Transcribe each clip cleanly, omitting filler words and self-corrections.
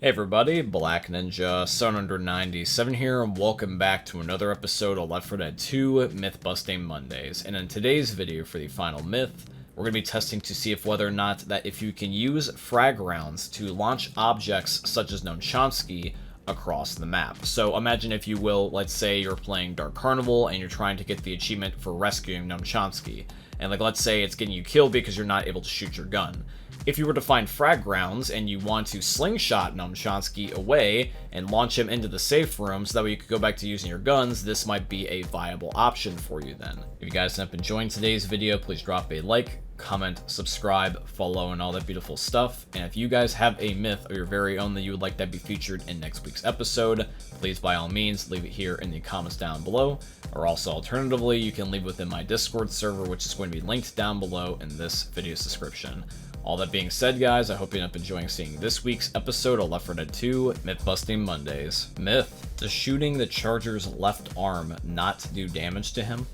Hey everybody, Black Ninja 797 here, and welcome back to another episode of Left 4 Dead 2 Myth Busting Mondays. And in today's video for the final myth, we're going to be testing to see if whether or not that if you can use frag rounds to launch objects such as Chompski across the map. So imagine, if you will, let's say you're playing Dark Carnival and you're trying to get the achievement for rescuing Chompski. And let's say it's getting you killed because you're not able to shoot your gun. If you were to find frag rounds and you want to slingshot Chompski away and launch him into the safe room so that way you could go back to using your guns, this might be a viable option for you then. If you guys have been enjoying today's video, please drop a like, comment, subscribe, follow, and all that beautiful stuff. And if you guys have a myth or your very own that you would like that be featured in next week's episode, please by all means leave it here in the comments down below. Or also alternatively, you can leave within my Discord server, which is going to be linked down below in this video's description. All that being said, guys, I hope you end up enjoying seeing this week's episode of Left 4 Dead 2 Myth Busting Mondays. Myth: does shooting the Charger's left arm not do damage to him?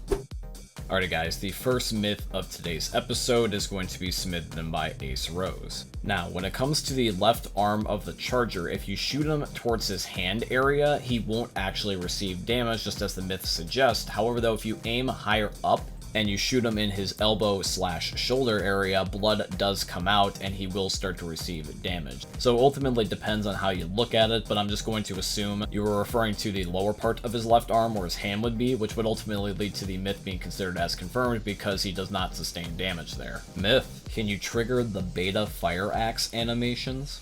Alrighty guys, the first myth of today's episode is going to be submitted in by Ace Rose. Now, when it comes to the left arm of the Charger, if you shoot him towards his hand area, he won't actually receive damage, just as the myth suggests. However though, if you aim higher up, and you shoot him in his elbow/shoulder area, blood does come out and he will start to receive damage. So ultimately it depends on how you look at it, but I'm just going to assume you were referring to the lower part of his left arm where his hand would be, which would ultimately lead to the myth being considered as confirmed because he does not sustain damage there. Myth: can you trigger the beta fire axe animations?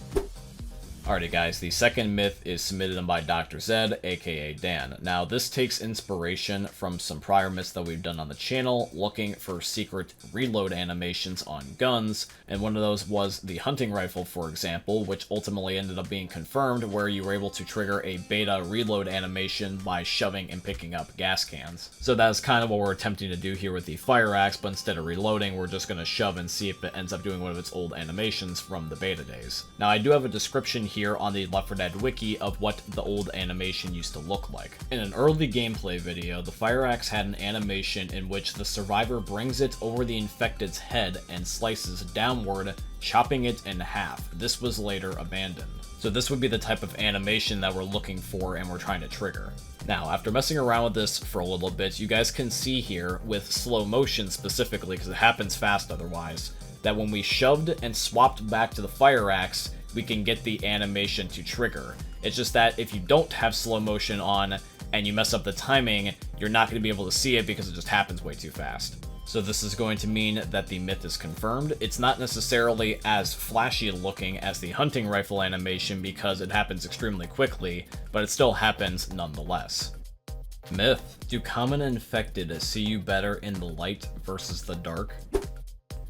Alrighty guys, the second myth is submitted in by Dr. Zed, aka Dan. Now this takes inspiration from some prior myths that we've done on the channel, looking for secret reload animations on guns, and one of those was the hunting rifle, for example, which ultimately ended up being confirmed, where you were able to trigger a beta reload animation by shoving and picking up gas cans. So that is kind of what we're attempting to do here with the fire axe, but instead of reloading, we're just going to shove and see if it ends up doing one of its old animations from the beta days. Now I do have a description here on the Left 4 Dead wiki of what the old animation used to look like. In an early gameplay video, the fire axe had an animation in which the survivor brings it over the infected's head and slices downward, chopping it in half. This was later abandoned. So this would be the type of animation that we're looking for and we're trying to trigger. Now, after messing around with this for a little bit, you guys can see here, with slow motion specifically, because it happens fast otherwise, that when we shoved and swapped back to the fire axe, we can get the animation to trigger. It's just that if you don't have slow motion on and you mess up the timing, you're not going to be able to see it because it just happens way too fast. So this is going to mean that the myth is confirmed. It's not necessarily as flashy looking as the hunting rifle animation because it happens extremely quickly, but it still happens nonetheless. Myth: do common infected see you better in the light versus the dark?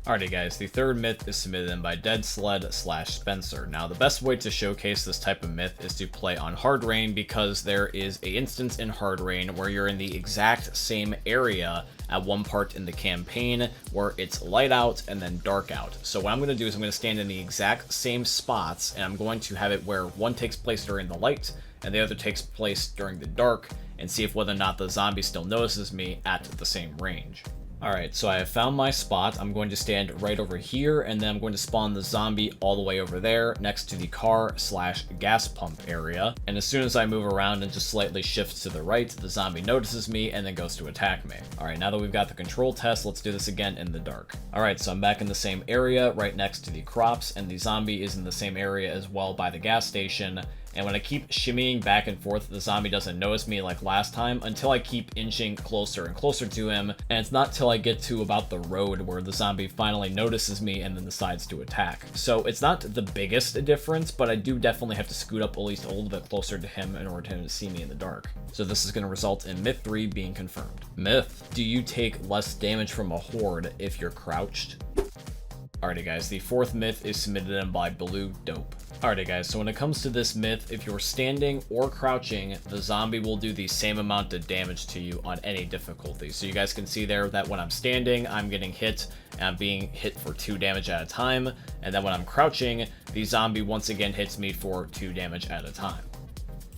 Alrighty guys, the third myth is submitted in by Deadsled/Spencer. Now the best way to showcase this type of myth is to play on Hard Rain, because there is an instance in Hard Rain where you're in the exact same area at one part in the campaign where it's light out and then dark out. So what I'm going to do is I'm going to stand in the exact same spots, and I'm going to have it where one takes place during the light and the other takes place during the dark, and see if whether or not the zombie still notices me at the same range. Alright, so I have found my spot. I'm going to stand right over here, and then I'm going to spawn the zombie all the way over there next to the car/gas pump area. And as soon as I move around and just slightly shift to the right, the zombie notices me and then goes to attack me. Alright, now that we've got the control test, let's do this again in the dark. Alright, so I'm back in the same area right next to the crops, and the zombie is in the same area as well by the gas station. And when I keep shimmying back and forth, the zombie doesn't notice me like last time until I keep inching closer and closer to him. And it's not till I get to about the road where the zombie finally notices me and then decides to attack. So it's not the biggest difference, but I do definitely have to scoot up at least a little bit closer to him in order for him to see me in the dark. So this is going to result in myth 3 being confirmed. Myth: do you take less damage from a horde if you're crouched? Alrighty guys, the fourth myth is submitted in by Blue Dope. Alrighty guys, so when it comes to this myth, if you're standing or crouching, the zombie will do the same amount of damage to you on any difficulty. So you guys can see there that when I'm standing, I'm getting hit, and I'm being hit for 2 damage at a time. And then when I'm crouching, the zombie once again hits me for 2 damage at a time.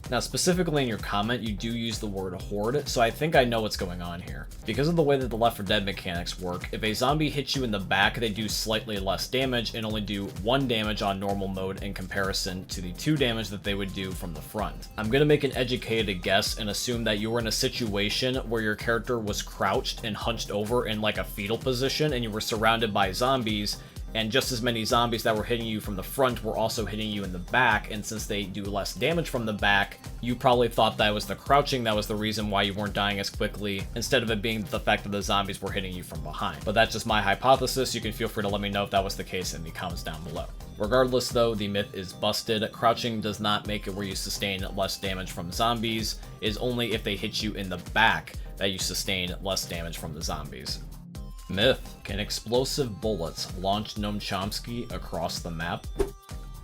Now, specifically in your comment, you do use the word horde, so I think I know what's going on here. Because of the way that the Left 4 Dead mechanics work, if a zombie hits you in the back, they do slightly less damage and only do 1 damage on normal mode in comparison to the 2 damage that they would do from the front. I'm gonna make an educated guess and assume that you were in a situation where your character was crouched and hunched over in like a fetal position and you were surrounded by zombies, and just as many zombies that were hitting you from the front were also hitting you in the back, and since they do less damage from the back, you probably thought that was the crouching that was the reason why you weren't dying as quickly, instead of it being the fact that the zombies were hitting you from behind. But that's just my hypothesis. You can feel free to let me know if that was the case in the comments down below. Regardless though, the myth is busted. Crouching does not make it where you sustain less damage from zombies. It is only if they hit you in the back that you sustain less damage from the zombies. Myth: can explosive bullets launch Gnome Chompski across the map?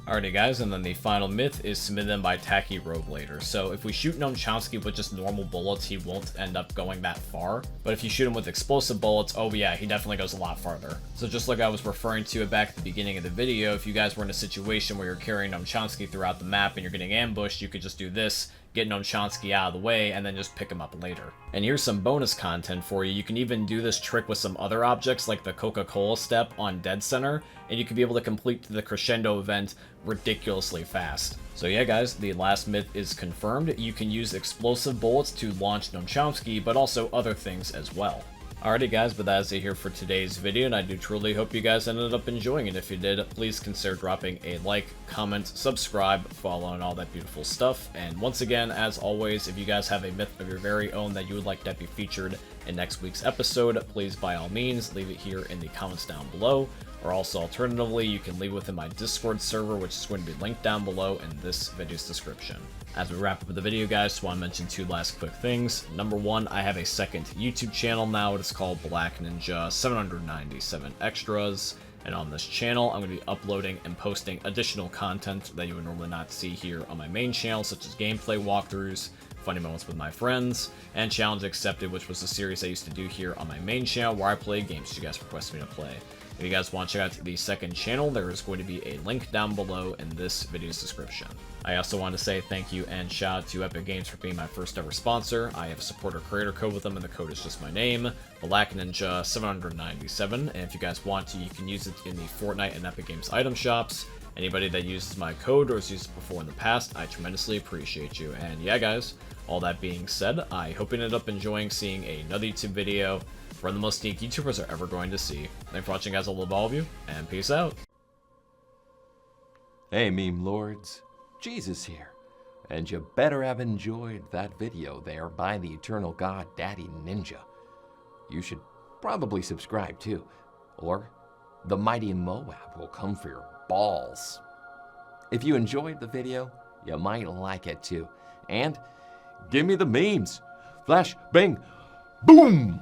Alrighty guys, and then the final myth is submitted in by Tacky Rogueblader. So if we shoot Gnome Chompski with just normal bullets, he won't end up going that far. But if you shoot him with explosive bullets, oh yeah, he definitely goes a lot farther. So just like I was referring to it back at the beginning of the video, if you guys were in a situation where you're carrying Gnome Chompski throughout the map and you're getting ambushed, you could just do this, get Gnome Chompski out of the way, and then just pick him up later. And here's some bonus content for you. You can even do this trick with some other objects like the Coca-Cola step on NSenr, and you can be able to complete the crescendo event ridiculously fast. So yeah guys, the last myth is confirmed. You can use explosive bullets to launch Gnome Chompski, but also other things as well. Alrighty guys, but that is it here for today's video, and I do truly hope you guys ended up enjoying it. If you did, please consider dropping a like, comment, subscribe, follow, and all that beautiful stuff. And once again, as always, if you guys have a myth of your very own that you would like to be featured in next week's episode, please by all means leave it here in the comments down below. Or also alternatively, you can leave it within my Discord server, which is going to be linked down below in this video's description. As we wrap up the video guys, just want to mention 2 last quick things. Number 1, I have a second YouTube channel now. It is called Black Ninja 797 Extras. And on this channel, I'm going to be uploading and posting additional content that you would normally not see here on my main channel, such as gameplay walkthroughs, funny moments with my friends, and Challenge Accepted, which was a series I used to do here on my main channel where I play games you guys requested me to play. If you guys want to check out the second channel, there is going to be a link down below in this video's description. I also want to say thank you and shout out to Epic Games for being my first ever sponsor. I have a supporter creator code with them, and the code is just my name, Black Ninja 797. And if you guys want to, you can use it in the Fortnite and Epic Games item shops. Anybody that uses my code or has used it before in the past, I tremendously appreciate you. And yeah guys, all that being said, I hope you ended up enjoying seeing another YouTube video. One of the most unique YouTubers are ever going to see. Thanks for watching guys, I love all of you, and peace out. Hey meme lords, Jesus here, and you better have enjoyed that video there by the eternal god Daddy Ninja. You should probably subscribe too, or the mighty Moab will come for your balls. If you enjoyed the video, you might like it too, and give me the memes. Flash, bang, boom!